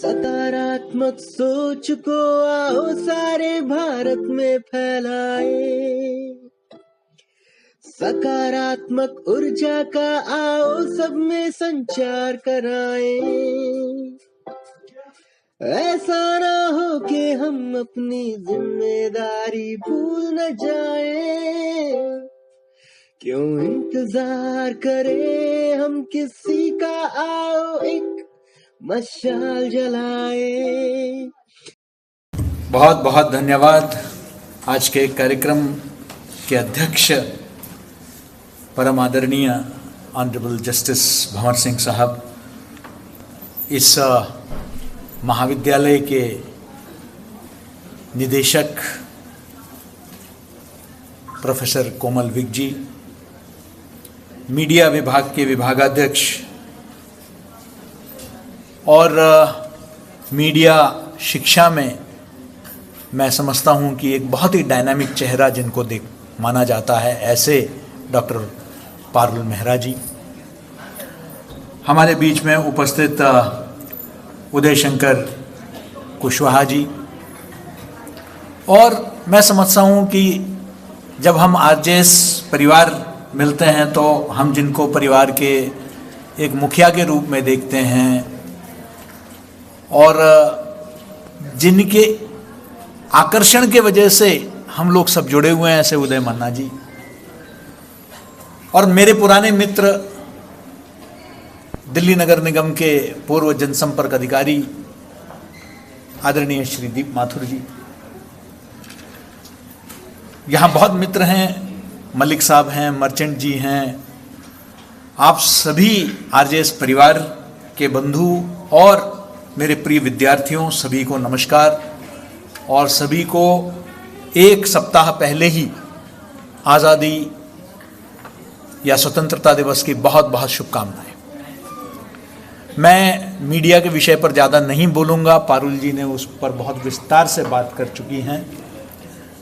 सकारात्मक सोच को आओ सारे भारत में फैलाए, सकारात्मक ऊर्जा का आओ सब में संचार कराए। ऐसा ना हो कि हम अपनी जिम्मेदारी भूल न जाए, क्यों इंतजार करें हम किसी का, आओ एक मशाल जलाए। बहुत बहुत धन्यवाद। आज के कार्यक्रम के अध्यक्ष परम आदरणीय ऑनरेबल जस्टिस भंवर सिंह साहब, इस महाविद्यालय के निदेशक प्रोफेसर कोमल विक जी, मीडिया विभाग के विभागाध्यक्ष और मीडिया शिक्षा में मैं समझता हूं कि एक बहुत ही डायनामिक चेहरा जिनको देख माना जाता है, ऐसे डॉक्टर पारुल मेहरा जी, हमारे बीच में उपस्थित उदय शंकर कुशवाहा जी, और मैं समझता हूं कि जब हम आरजेएस परिवार मिलते हैं तो हम जिनको परिवार के एक मुखिया के रूप में देखते हैं और जिनके आकर्षण के वजह से हम लोग सब जुड़े हुए हैं, ऐसे उदय मन्ना जी, और मेरे पुराने मित्र दिल्ली नगर निगम के पूर्व जनसंपर्क अधिकारी आदरणीय श्रीदीप माथुर जी, यहाँ बहुत मित्र हैं, मलिक साहब हैं, मर्चेंट जी हैं, आप सभी आरजेएस परिवार के बंधु और मेरे प्रिय विद्यार्थियों, सभी को नमस्कार, और सभी को एक सप्ताह पहले ही आज़ादी या स्वतंत्रता दिवस की बहुत बहुत शुभकामनाएं। मैं मीडिया के विषय पर ज़्यादा नहीं बोलूँगा, पारुल जी ने उस पर बहुत विस्तार से बात कर चुकी हैं।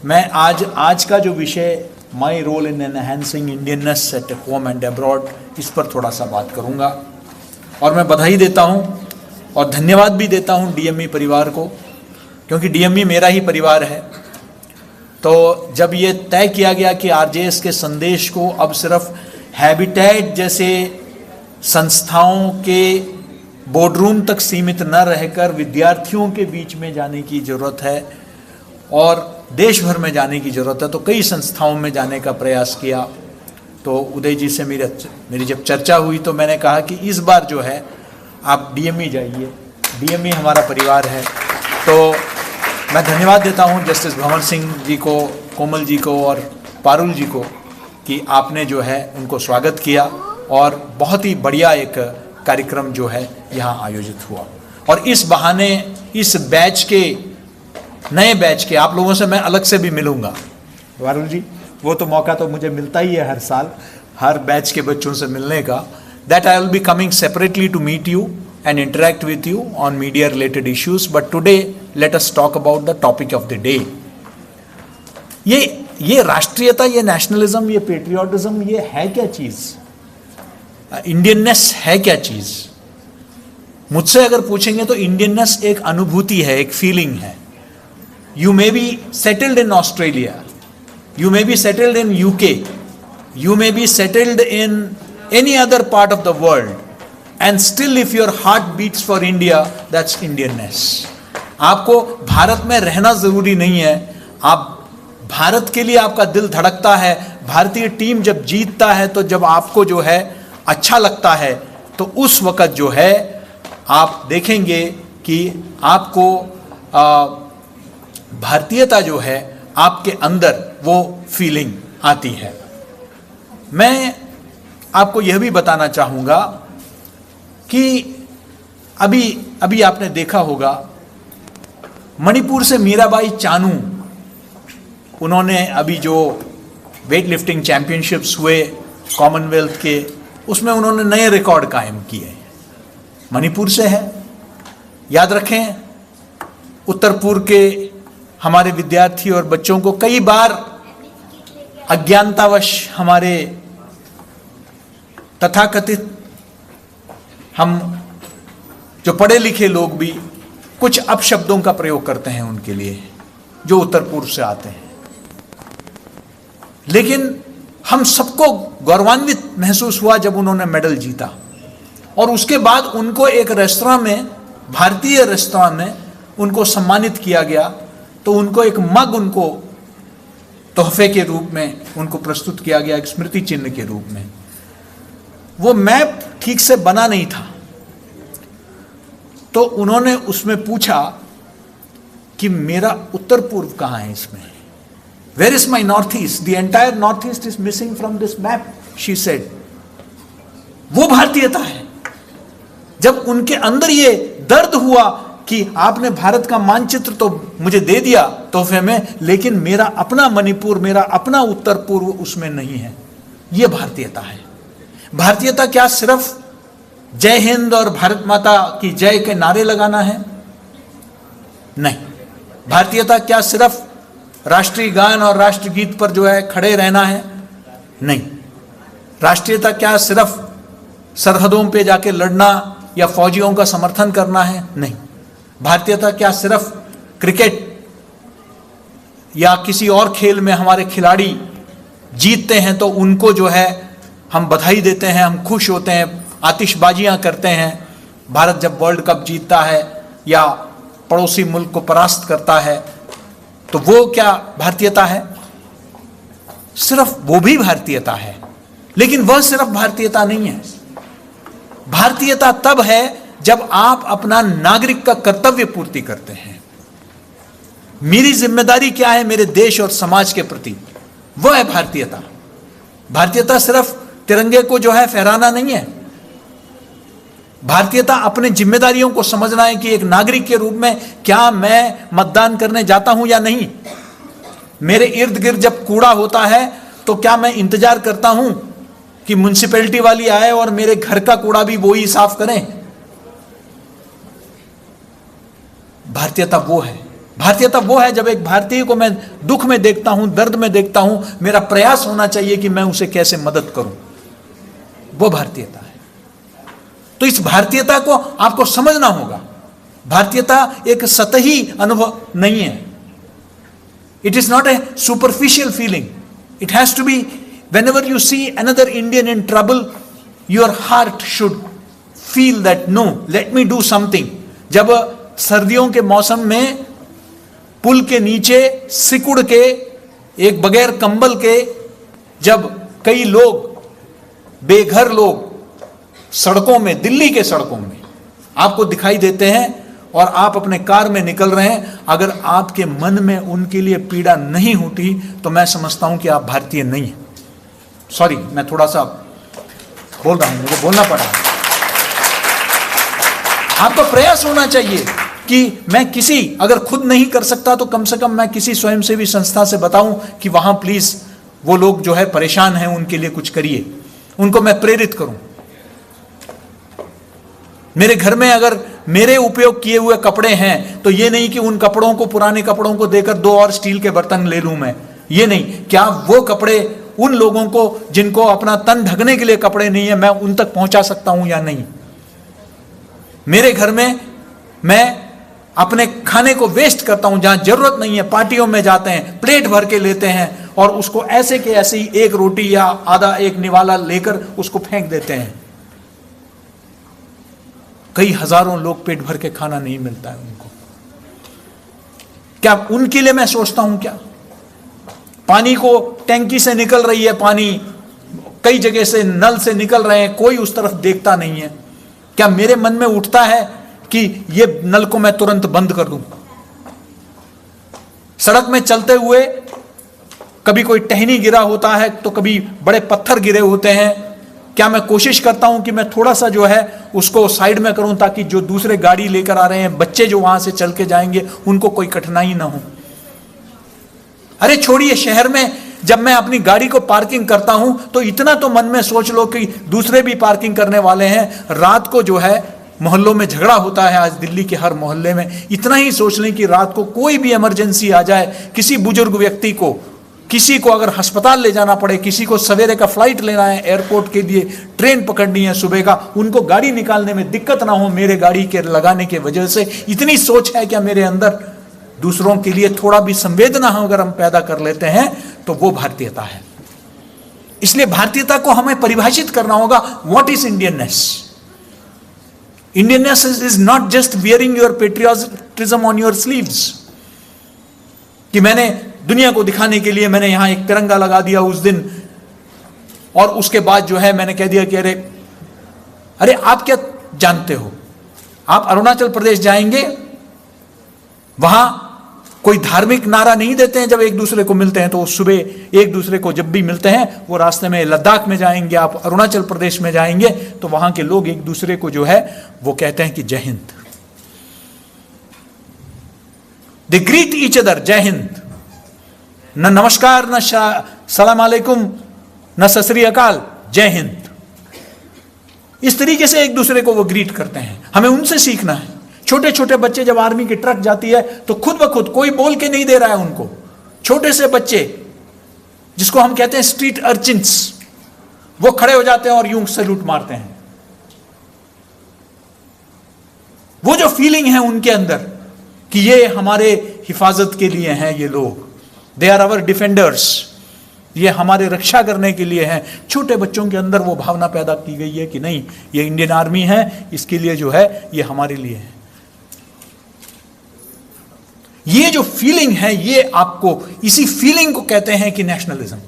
मैं आज का जो विषय my role in enhancing Indianness at home and abroad, इस पर थोड़ा सा बात करूँगा। और मैं बधाई देता हूँ और धन्यवाद भी देता हूँ डीएमई परिवार को, क्योंकि डीएमई मेरा ही परिवार है। तो जब ये तय किया गया कि आरजेएस के संदेश को अब सिर्फ हैबिटेट जैसे संस्थाओं के बोर्डरूम तक सीमित न रहकर विद्यार्थियों के बीच में जाने की ज़रूरत है और देश भर में जाने की ज़रूरत है, तो कई संस्थाओं में जाने का प्रयास किया। तो उदय जी से मेरी जब चर्चा हुई तो मैंने कहा कि इस बार जो है आप डीएमई जाइए, डीएमई हमारा परिवार है। तो मैं धन्यवाद देता हूं जस्टिस भंवर सिंह जी को, कोमल जी को और पारुल जी को कि आपने जो है उनको स्वागत किया और बहुत ही बढ़िया एक कार्यक्रम जो है यहाँ आयोजित हुआ। और इस बहाने इस बैच के, नए बैच के आप लोगों से मैं अलग से भी मिलूँगा। पारुल जी, वो तो मौका तो मुझे मिलता ही है हर साल, हर बैच के बच्चों से मिलने का। That I will be coming separately to meet you and interact with you on media related issues. But today, let us talk about the topic of the day. ये राष्ट्रीयता, ये नेशनलिज्म, ये पेट्रियोटिज्म, ये है क्या चीज़? इंडियननेस है क्या चीज़? मुझसे अगर पूछेंगे तो इंडियननेस एक अनुभूति है, एक फीलिंग है। You may be settled in Australia, you may be settled in UK, you may be settled in any other part of the world, and still if your heart beats for India, that's Indianness. आपको भारत में रहना जरूरी नहीं है, आप भारत के लिए आपका दिल धड़कता है, भारतीय टीम जब जीतता है तो जब आपको जो है अच्छा लगता है, तो उस वक़्त जो है आप देखेंगे कि आपको भारतीयता जो है आपके अंदर वो फीलिंग आती है। मैं आपको यह भी बताना चाहूँगा कि अभी आपने देखा होगा मणिपुर से मीराबाई चानू, उन्होंने अभी जो वेट लिफ्टिंग चैंपियनशिप्स हुए कॉमनवेल्थ के, उसमें उन्होंने नए रिकॉर्ड कायम किए। मणिपुर से है। याद रखें, उत्तर पूर्व के हमारे विद्यार्थी और बच्चों को कई बार अज्ञानतावश हमारे तथाकथित हम जो पढ़े लिखे लोग भी कुछ अपशब्दों का प्रयोग करते हैं उनके लिए जो उत्तर पूर्व से आते हैं। लेकिन हम सबको गौरवान्वित महसूस हुआ जब उन्होंने मेडल जीता, और उसके बाद उनको एक रेस्तरां में, भारतीय रेस्तरां में उनको सम्मानित किया गया। तो उनको एक मग उनको तोहफे के रूप में उनको प्रस्तुत किया गया, एक स्मृति चिन्ह के रूप में। वो मैप ठीक से बना नहीं था, तो उन्होंने उसमें पूछा कि मेरा उत्तर पूर्व कहां है इसमें, where is my north east, the entire north east is missing from this map, she said. वो भारतीयता है। जब उनके अंदर ये दर्द हुआ कि आपने भारत का मानचित्र तो मुझे दे दिया तोहफे में, लेकिन मेरा अपना मणिपुर, मेरा अपना उत्तर पूर्व उसमें नहीं है, ये भारतीयता है। भारतीयता क्या सिर्फ जय हिंद और भारत माता की जय के नारे लगाना है? नहीं। भारतीयता क्या सिर्फ राष्ट्रीय गान और राष्ट्रगीत पर जो है खड़े रहना है? नहीं। राष्ट्रीयता क्या सिर्फ सरहदों पे जाके लड़ना या फौजियों का समर्थन करना है? नहीं। भारतीयता क्या सिर्फ क्रिकेट या किसी और खेल में हमारे खिलाड़ी जीतते हैं तो उनको जो है हम बधाई देते हैं, हम खुश होते हैं, आतिशबाजियां करते हैं भारत जब वर्ल्ड कप जीतता है या पड़ोसी मुल्क को परास्त करता है, तो वो क्या भारतीयता है? सिर्फ वो भी भारतीयता है, लेकिन वह सिर्फ भारतीयता नहीं है। भारतीयता तब है जब आप अपना नागरिक का कर्तव्य पूर्ति करते हैं। मेरी जिम्मेदारी क्या है मेरे देश और समाज के प्रति, वह है भारतीयता। भारतीयता सिर्फ तिरंगे को जो है फहराना नहीं है। भारतीयता अपने जिम्मेदारियों को समझना है कि एक नागरिक के रूप में क्या मैं मतदान करने जाता हूं या नहीं। मेरे इर्द गिर्द जब कूड़ा होता है तो क्या मैं इंतजार करता हूं कि म्युनिसिपैलिटी वाली आए और मेरे घर का कूड़ा भी वो ही साफ करें? भारतीयता वो है। भारतीयता वो है जब एक भारतीय को मैं दुख में देखता हूं, दर्द में देखता हूं, मेरा प्रयास होना चाहिए कि मैं उसे कैसे मदद करूं। वो भारतीयता है। तो इस भारतीयता को आपको समझना होगा। भारतीयता एक सतही अनुभव नहीं है। It is not a superficial feeling. It has to be whenever you see another Indian in trouble, your heart should feel that no, let me do something. जब सर्दियों के मौसम में पुल के नीचे सिकुड़ के, एक बगैर कंबल के, जब कई लोग, बेघर लोग सड़कों में, दिल्ली के सड़कों में आपको दिखाई देते हैं और आप अपने कार में निकल रहे हैं, अगर आपके मन में उनके लिए पीड़ा नहीं होती तो मैं समझता हूं कि आप भारतीय नहीं हैं। सॉरी, मैं थोड़ा सा बोल रहा हूं, मुझे बोलना पड़ा। आपका प्रयास होना चाहिए कि मैं किसी, अगर खुद नहीं कर सकता तो कम से कम मैं किसी स्वयंसेवी संस्था से बताऊं कि वहां प्लीज वो लोग जो है परेशान हैं, उनके लिए कुछ करिए, उनको मैं प्रेरित करूं। मेरे घर में अगर मेरे उपयोग किए हुए कपड़े हैं तो ये नहीं कि उन कपड़ों को, पुराने कपड़ों को देकर 2 और स्टील के बर्तन ले लूं मैं, ये नहीं। क्या वो कपड़े उन लोगों को जिनको अपना तन ढकने के लिए कपड़े नहीं है, मैं उन तक पहुंचा सकता हूं या नहीं? मेरे घर में मैं अपने खाने को वेस्ट करता हूं, जहां जरूरत नहीं है। पार्टियों में जाते हैं, प्लेट भर के लेते हैं और उसको ऐसे के ऐसे ही एक रोटी या आधा एक निवाला लेकर उसको फेंक देते हैं। कई हजारों लोग पेट भर के खाना नहीं मिलता है उनको। क्या उनके लिए मैं सोचता हूं? क्या पानी को, टैंकी से निकल रही है पानी, कई जगह से नल से निकल रहे हैं, कोई उस तरफ देखता नहीं है। क्या मेरे मन में उठता है कि ये नल को मैं तुरंत बंद कर दूं? सड़क में चलते हुए कभी कोई टहनी गिरा होता है तो कभी बड़े पत्थर गिरे होते हैं। क्या मैं कोशिश करता हूं कि मैं थोड़ा सा जो है उसको साइड में करूं ताकि जो दूसरे गाड़ी लेकर आ रहे हैं, बच्चे जो वहां से चल के जाएंगे, उनको कोई कठिनाई ना हो? अरे छोड़िए, शहर में जब मैं अपनी गाड़ी को पार्किंग करता हूं तो इतना तो मन में सोच लो कि दूसरे भी पार्किंग करने वाले हैं। रात को जो है मोहल्लों में झगड़ा होता है, आज दिल्ली के हर मोहल्ले में। इतना ही सोच लें कि रात को कोई भी इमरजेंसी आ जाए, किसी बुजुर्ग व्यक्ति को किसी को अगर अस्पताल ले जाना पड़े, किसी को सवेरे का फ्लाइट लेना है, एयरपोर्ट के लिए ट्रेन पकड़नी है सुबह का, उनको गाड़ी निकालने में दिक्कत ना हो मेरे गाड़ी के लगाने के वजह से, इतनी सोच है क्या मेरे अंदर, दूसरों के लिए थोड़ा भी संवेदना हो अगर हम पैदा कर लेते हैं तो वो भारतीयता है। इसलिए भारतीयता को हमें परिभाषित करना होगा। What is Indianness? Indianness is not just wearing your patriotism on your sleeves, कि मैंने दुनिया को दिखाने के लिए मैंने यहां एक तिरंगा लगा दिया उस दिन, और उसके बाद जो है मैंने कह दिया कि अरे आप क्या जानते हो, आप अरुणाचल प्रदेश जाएंगे, वहां कोई धार्मिक नारा नहीं देते हैं जब एक दूसरे को मिलते हैं, तो सुबह एक दूसरे को जब भी मिलते हैं, वो रास्ते में लद्दाख में जाएंगे, आप अरुणाचल प्रदेश में जाएंगे, तो वहां के लोग एक दूसरे को जो है वो कहते हैं कि जय हिंद। दे ग्रीट ईच अदर, जय हिंद। न नमस्कार, न सलाम अलैकुम, न सत श्री अकाल, जय हिंद। इस तरीके से एक दूसरे को वो ग्रीट करते हैं। हमें उनसे सीखना है। छोटे छोटे बच्चे जब आर्मी की ट्रक जाती है तो खुद ब खुद, कोई बोल के नहीं दे रहा है उनको, छोटे से बच्चे जिसको हम कहते हैं स्ट्रीट अर्चिन्स, वो खड़े हो जाते हैं और यूं सैल्यूट मारते हैं। वो जो फीलिंग है उनके अंदर कि ये हमारे हिफाजत के लिए हैं, ये लोग, दे आर आवर डिफेंडर्स, ये हमारे रक्षा करने के लिए हैं। छोटे बच्चों के अंदर वो भावना पैदा की गई है कि नहीं, ये इंडियन आर्मी है, इसके लिए जो है ये हमारे लिए है। ये जो फीलिंग है, ये आपको, इसी फीलिंग को कहते हैं कि नेशनलिज्म,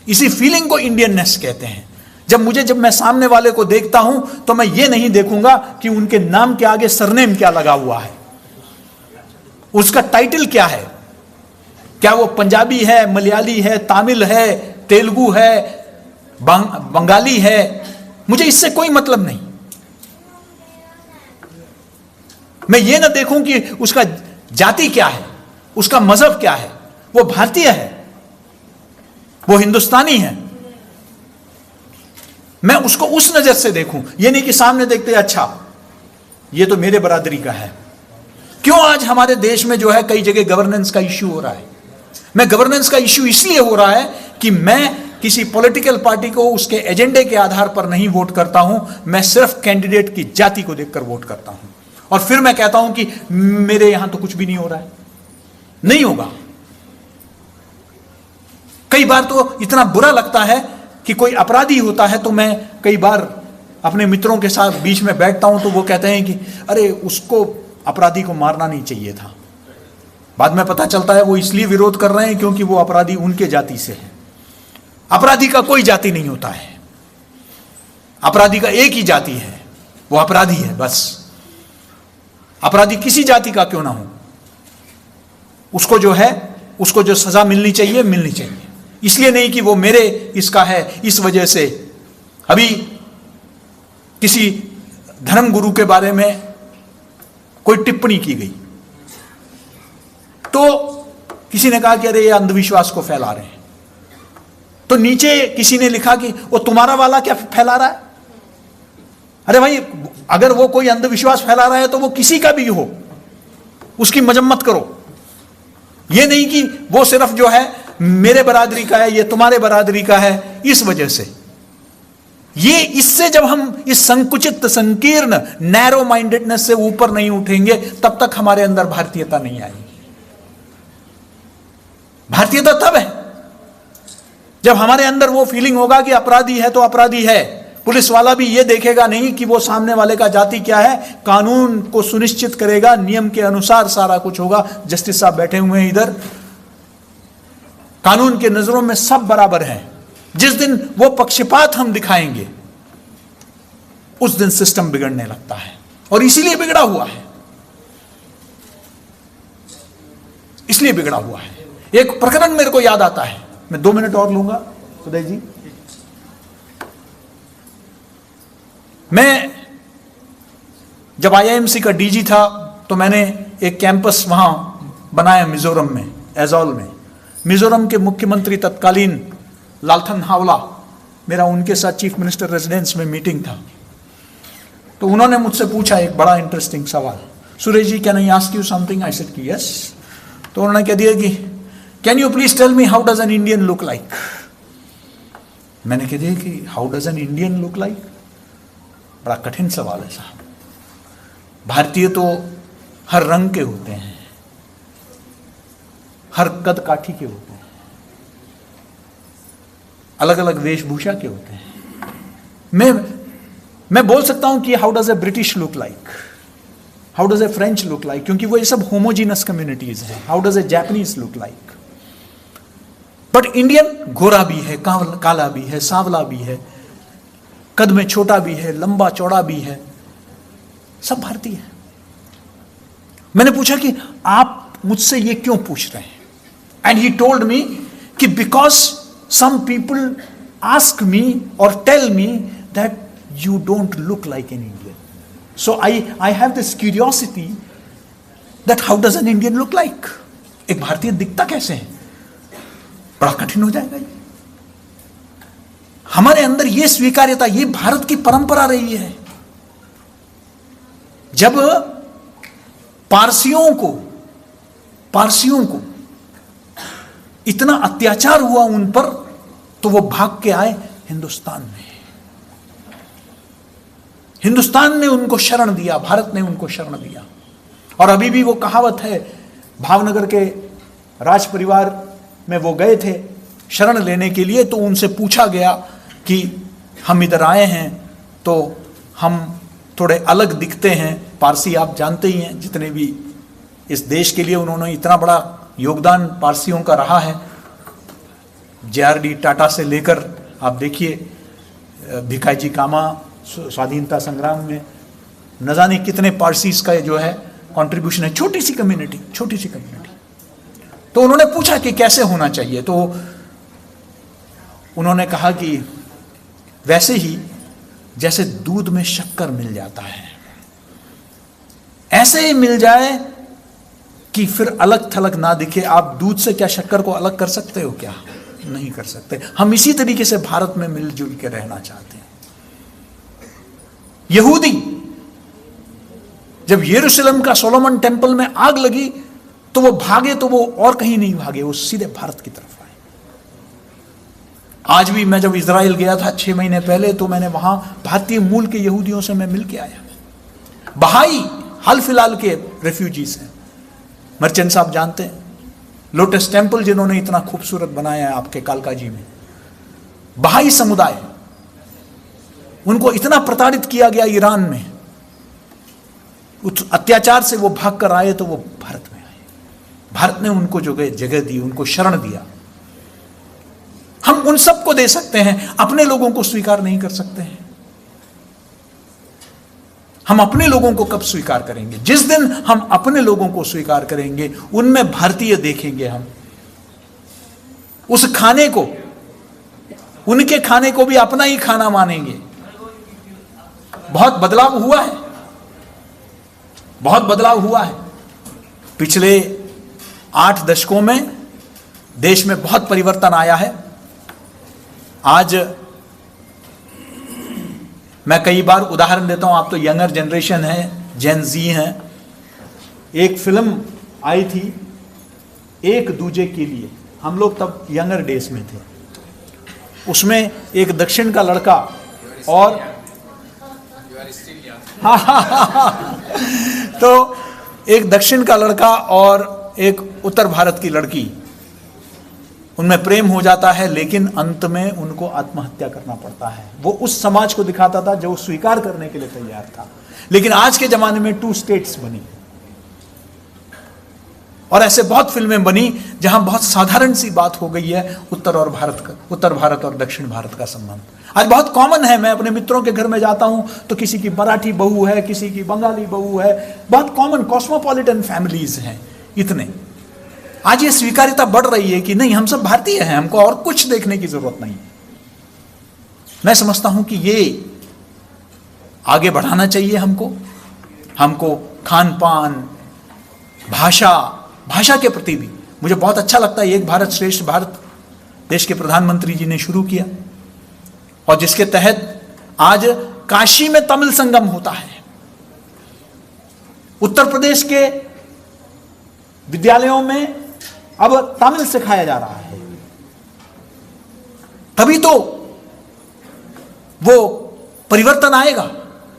इसी फीलिंग को इंडियननेस कहते हैं। जब मैं सामने वाले को देखता हूं तो मैं ये नहीं देखूंगा कि उनके नाम के आगे सरनेम क्या लगा हुआ है, उसका टाइटल क्या है, क्या वो पंजाबी है, मलयाली है, तमिल है, तेलुगु है, बंगाली है, मुझे इससे कोई मतलब नहीं। मैं ये ना देखूं कि उसका जाति क्या है, उसका मजहब क्या है, वो भारतीय है, वो हिंदुस्तानी है। मैं उसको उस नजर से देखूं, ये नहीं कि सामने देखते अच्छा ये तो मेरे बरादरी का है। क्यों आज हमारे देश में जो है कई जगह गवर्नेंस का इश्यू हो रहा है? मैं गवर्नेंस का इश्यू इसलिए हो रहा है कि मैं किसी पॉलिटिकल पार्टी को उसके एजेंडे के आधार पर नहीं वोट करता हूं, मैं सिर्फ कैंडिडेट की जाति को देखकर वोट करता हूं, और फिर मैं कहता हूं कि मेरे यहां तो कुछ भी नहीं हो रहा है। नहीं होगा। कई बार तो इतना बुरा लगता है कि कोई अपराधी होता है तो मैं कई बार अपने मित्रों के साथ बीच में बैठता हूं तो वो कहते हैं कि अरे उसको, अपराधी को मारना नहीं चाहिए था। बाद में पता चलता है वो इसलिए विरोध कर रहे हैं क्योंकि वो अपराधी उनके जाति से है। अपराधी का कोई जाति नहीं होता है, अपराधी का एक ही जाति है, वो अपराधी है बस। अपराधी किसी जाति का क्यों ना हो, उसको जो है, उसको जो सजा मिलनी चाहिए मिलनी चाहिए। इसलिए नहीं कि वो मेरे इसका है, इस वजह से। अभी किसी धर्म गुरु के बारे में कोई टिप्पणी की गई तो किसी ने कहा कि अरे ये अंधविश्वास को फैला रहे हैं, तो नीचे किसी ने लिखा कि वो तुम्हारा वाला क्या फैला रहा है। अरे भाई, अगर वो कोई अंधविश्वास फैला रहा है तो वो किसी का भी हो, उसकी मजम्मत करो। ये नहीं कि वो सिर्फ जो है मेरे बरादरी का है, ये तुम्हारे बरादरी का है, इस वजह से। ये इससे जब हम इस संकुचित, संकीर्ण, नैरो माइंडेडनेस से ऊपर नहीं उठेंगे तब तक हमारे अंदर भारतीयता नहीं आएगी। भारतीयता तब है जब हमारे अंदर वो फीलिंग होगा कि अपराधी है तो अपराधी है। पुलिस वाला भी ये देखेगा नहीं कि वो सामने वाले का जाति क्या है, कानून को सुनिश्चित करेगा, नियम के अनुसार सारा कुछ होगा। जस्टिस साहब बैठे हुए हैं इधर, कानून के नजरों में सब बराबर हैं। जिस दिन वो पक्षपात हम दिखाएंगे उस दिन सिस्टम बिगड़ने लगता है, और इसीलिए बिगड़ा हुआ है, इसलिए बिगड़ा हुआ है। एक प्रकरण मेरे को याद आता है, मैं 2 मिनट और लूंगा उदय जी। मैं जब आईआईएमसी का डीजी था तो मैंने एक कैंपस वहां बनाया मिजोरम में, एजॉल में। मिजोरम के मुख्यमंत्री तत्कालीन लालथन हावला, मेरा उनके साथ चीफ मिनिस्टर रेजिडेंस में मीटिंग था। तो उन्होंने मुझसे पूछा एक बड़ा इंटरेस्टिंग सवाल, Suresh ji can I ask you something? I said कि यस। तो उन्होंने कह दिया कि can you please tell me how does an Indian look like? मैंने कह दिया कि how does an Indian look like? बड़ा कठिन सवाल है साहब। भारतीय तो हर रंग के होते हैं, हर कद काठी के होते हैं, अलग अलग वेशभूषा के होते हैं। मैं बोल सकता हूं कि how does a British look like, how does a French look like, क्योंकि वो ये सब होमोजीनस कम्युनिटीज हैं। How does a Japanese look like? But Indian गोरा भी है, काला भी है, सांवला भी है, कद में छोटा भी है, लंबा चौड़ा भी है, सब भारतीय है। मैंने पूछा कि आप मुझसे ये क्यों पूछ रहे हैं? एंड ही टोल्ड मी कि because some people ask me और tell me that you don't look like an Indian, so I have this curiosity that how does an Indian look like? एक भारतीय दिखता कैसे है? बड़ा कठिन हो जाएगा ये। हमारे अंदर ये स्वीकार्यता, ये भारत की परंपरा रही है। जब पारसियों को इतना अत्याचार हुआ उन पर, तो वो भाग के आए हिंदुस्तान में। हिंदुस्तान ने उनको शरण दिया, भारत ने उनको शरण दिया। और अभी भी वो कहावत है, भावनगर के राज परिवार में वो गए थे शरण लेने के लिए, तो उनसे पूछा गया कि हम इधर आए हैं तो हम थोड़े अलग दिखते हैं। पारसी आप जानते ही हैं, जितने भी इस देश के लिए उन्होंने इतना बड़ा योगदान पारसियों का रहा है। JRD टाटा से लेकर आप देखिए भिखाजी कामा स्वाधीनता संग्राम में न जाने कितने पारसीज का जो है कंट्रीब्यूशन है। छोटी सी कम्युनिटी। तो उन्होंने पूछा कि कैसे होना चाहिए, तो उन्होंने कहा कि वैसे ही जैसे दूध में शक्कर मिल जाता है, ऐसे ही मिल जाए कि फिर अलग थलग ना दिखे। आप दूध से क्या शक्कर को अलग कर सकते हो? क्या नहीं कर सकते। हम इसी तरीके से भारत में मिलजुल के रहना चाहते हैं। यहूदी जब यरूशलेम का सोलोमन टेम्पल में आग लगी तो वो भागे, तो वो और कहीं नहीं भागे, वो सीधे भारत की तरफ आए। आज भी मैं जब इजराइल गया था 6 महीने पहले, तो मैंने वहां भारतीय मूल के यहूदियों से मैं मिल के आया। बहाई हाल फिलहाल के रेफ्यूजीज हैं। मर्चेंट साहब जानते हैं लोटस टेम्पल जिन्होंने इतना खूबसूरत बनाया है आपके कालकाजी में, बहाई समुदाय, उनको इतना प्रताड़ित किया गया ईरान में, उस अत्याचार से वो भाग कर आए तो वो भारत में आए। भारत ने उनको जगह दी, उनको शरण दिया। हम उन सबको दे सकते हैं, अपने लोगों को स्वीकार नहीं कर सकते हैं। हम अपने लोगों को कब स्वीकार करेंगे? जिस दिन हम अपने लोगों को स्वीकार करेंगे, उनमें भारतीय देखेंगे हम। उस खाने को, उनके खाने को भी अपना ही खाना मानेंगे। बहुत बदलाव हुआ है, बहुत बदलाव हुआ है। पिछले 8 दशकों में देश में बहुत परिवर्तन आया है। आज मैं कई बार उदाहरण देता हूं, आप तो यंगर जनरेशन है, जेन जी हैं। एक फिल्म आई थी एक दूजे के लिए, हम लोग तब यंगर डेज में थे। उसमें एक दक्षिण का लड़का और तो एक दक्षिण का लड़का और एक उत्तर भारत की लड़की, उनमें प्रेम हो जाता है, लेकिन अंत में उनको आत्महत्या करना पड़ता है। वो उस समाज को दिखाता था जो स्वीकार करने के लिए तैयार था। लेकिन आज के जमाने में 2 स्टेट्स बनी, और ऐसे बहुत फिल्में बनी जहां बहुत साधारण सी बात हो गई है उत्तर भारत और दक्षिण भारत का संबंध। आज बहुत कॉमन है। मैं अपने मित्रों के घर में जाता हूं तो किसी की मराठी बहू है, किसी की बंगाली बहू है, बहुत कॉमन कॉस्मोपॉलिटन फैमिलीज हैं इतने। आज ये स्वीकार्यता बढ़ रही है कि नहीं, हम सब भारतीय हैं, हमको और कुछ देखने की जरूरत नहीं। मैं समझता हूं कि ये आगे बढ़ाना चाहिए हमको खान पान, भाषा के प्रति भी। मुझे बहुत अच्छा लगता है एक भारत श्रेष्ठ भारत देश के प्रधानमंत्री जी ने शुरू किया, और जिसके तहत आज काशी में तमिल संगम होता है। उत्तर प्रदेश के विद्यालयों में अब तमिल सिखाया जा रहा है, तभी तो वो परिवर्तन आएगा।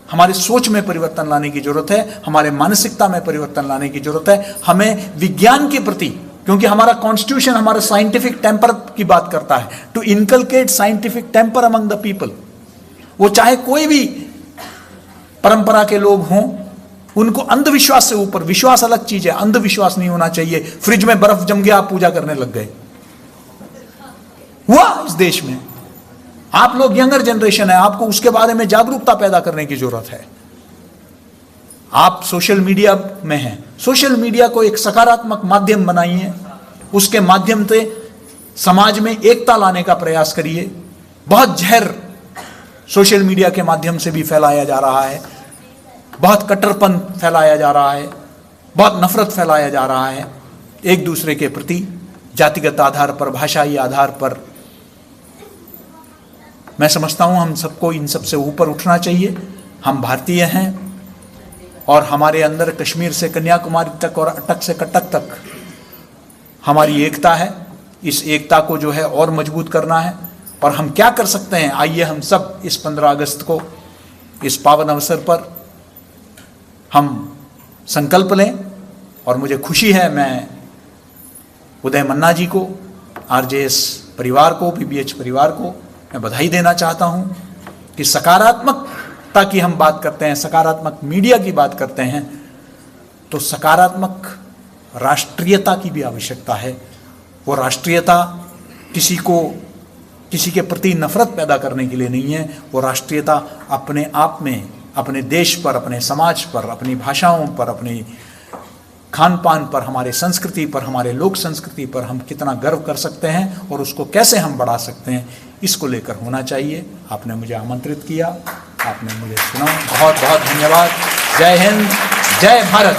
हमारी सोच में परिवर्तन लाने की जरूरत है, हमारे मानसिकता में परिवर्तन लाने की जरूरत है। हमें विज्ञान के प्रति, क्योंकि हमारा कॉन्स्टिट्यूशन हमारा साइंटिफिक टेम्पर की बात करता है, to inculcate scientific temper among the people. वो चाहे कोई भी परंपरा के लोग हों, उनको अंधविश्वास से ऊपर, विश्वास अलग चीज है, अंधविश्वास नहीं होना चाहिए। फ्रिज में बर्फ जम गया, आप पूजा करने लग गए, हुआ इस देश में। आप लोग यंगर जनरेशन है, आपको उसके बारे में जागरूकता पैदा करने की जरूरत है। आप सोशल मीडिया में हैं, सोशल मीडिया को एक सकारात्मक माध्यम बनाइए, उसके माध्यम से समाज में एकता लाने का प्रयास करिए। बहुत जहर सोशल मीडिया के माध्यम से भी फैलाया जा रहा है, बहुत कट्टरपन फैलाया जा रहा है, बहुत नफरत फैलाया जा रहा है एक दूसरे के प्रति, जातिगत आधार पर, भाषाई आधार पर। मैं समझता हूं हम सबको इन सब से ऊपर उठना चाहिए। हम भारतीय हैं और हमारे अंदर कश्मीर से कन्याकुमारी तक और अटक से कटक तक हमारी एकता है। इस एकता को जो है और मजबूत करना है। और हम क्या कर सकते हैं, आइए हम सब इस 15 अगस्त को, इस पावन अवसर पर हम संकल्प लें। और मुझे खुशी है, मैं उदय मन्ना जी को, आरजेएस परिवार को, पीबीएच परिवार को मैं बधाई देना चाहता हूं कि सकारात्मकता की हम बात करते हैं, सकारात्मक मीडिया की बात करते हैं, तो सकारात्मक राष्ट्रीयता की भी आवश्यकता है। वो राष्ट्रीयता किसी के प्रति नफरत पैदा करने के लिए नहीं है। वो राष्ट्रीयता अपने आप में, अपने देश पर, अपने समाज पर, अपनी भाषाओं पर, अपनी खान पान पर, हमारे संस्कृति पर, हमारे लोक संस्कृति पर हम कितना गर्व कर सकते हैं और उसको कैसे हम बढ़ा सकते हैं, इसको लेकर होना चाहिए। आपने मुझे आमंत्रित किया, आपने मुझे सुना, बहुत बहुत धन्यवाद। जय हिंद, जय भारत।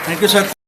Thank you sir.